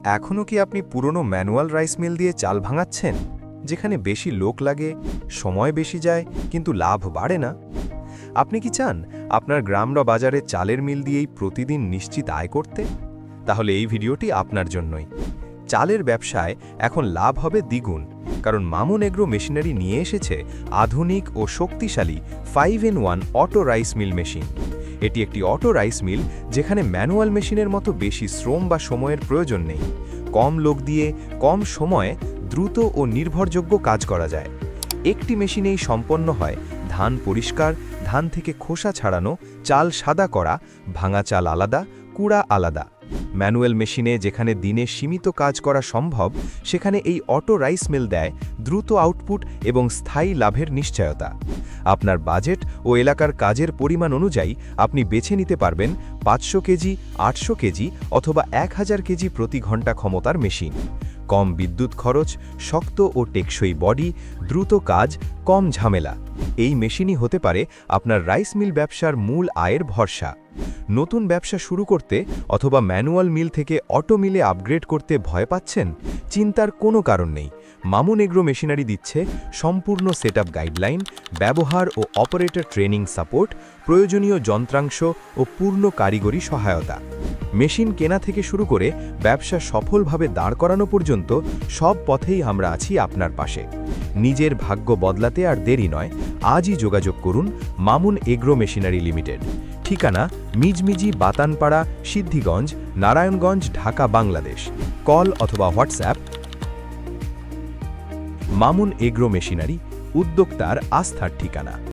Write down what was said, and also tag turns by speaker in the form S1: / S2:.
S1: এখনও কি আপনি পুরনো ম্যানুয়াল রাইস মিল দিয়ে চাল ভাঙাচ্ছেন, যেখানে বেশি লোক লাগে, সময় বেশি যায় কিন্তু লাভ বাড়ে না? আপনি কি চান আপনার গ্রাম বা বাজারে চালের মিল দিয়েই প্রতিদিন নিশ্চিত আয় করতে? তাহলে এই ভিডিওটি আপনার জন্যই। চালের ব্যবসায় এখন লাভ হবে দ্বিগুণ, কারণ মামুন এগ্রো মেশিনারি নিয়ে এসেছে আধুনিক ও শক্তিশালী 5-in-1 auto rice mill machine. এটি একটি অটো রাইস মিল যেখানে ম্যানুয়াল মেশিনের মতো বেশি শ্রম বা সময়ের প্রয়োজন নেই। কম লোক দিয়ে কম সময়ে দ্রুত ও নির্ভরযোগ্য কাজ করা যায়। একটি মেশিনেই সম্পন্ন হয় ধান পরিষ্কার, ধান থেকে খোসা ছাড়ানো, চাল সাদা করা, ভাঙা চাল আলাদা, কুড়া আলাদা। ম্যানুয়াল মেশিনে যেখানে দিনে সীমিত কাজ করা সম্ভব, সেখানে এই অটো রাইস মিল দেয় দ্রুত আউটপুট এবং স্থায়ী লাভের নিশ্চয়তা। আপনার বাজেট ও এলাকার কাজের পরিমাণ অনুযায়ী আপনি বেছে নিতে পারবেন 500 কেজি, 800 কেজি অথবা 1000 কেজি প্রতি ঘন্টা ক্ষমতার মেশিন। কম বিদ্যুৎ খরচ, শক্ত ও টেকসই বডি, দ্রুত কাজ, কম ঝামেলা। এই মেশিনই হতে পারে আপনার রাইস মিল ব্যবসার মূল আয়ের ভরসা। নতুন ব্যবসা শুরু করতে অথবা ম্যানুয়াল মিল থেকে অটো মিলে আপগ্রেড করতে ভয় পাচ্ছেন? চিন্তার কোনো কারণ নেই। মামুন এগ্রো মেশিনারি দিচ্ছে সম্পূর্ণ সেটআপ গাইডলাইন, ব্যবহার ও অপারেটর ট্রেনিং সাপোর্ট, প্রয়োজনীয় যন্ত্রাংশ ও পূর্ণ কারিগরি সহায়তা। মেশিন কেনা থেকে শুরু করে ব্যবসা সফলভাবে দাঁড় করানো পর্যন্ত সব পথেই আমরা আছি আপনার পাশে। নিজের ভাগ্য বদলাতে আর দেরি নয়, আজই যোগাযোগ করুন মামুন এগ্রো মেশিনারি লিমিটেড। ঠিকানা মিজমিজি, বাতানপাড়া, সিদ্ধিগঞ্জ, নারায়ণগঞ্জ, ঢাকা, বাংলাদেশ। কল অথবা হোয়াটসঅ্যাপ। মামুন এগ্রো মেশিনারি, উদ্যোক্তার আস্থার ঠিকানা।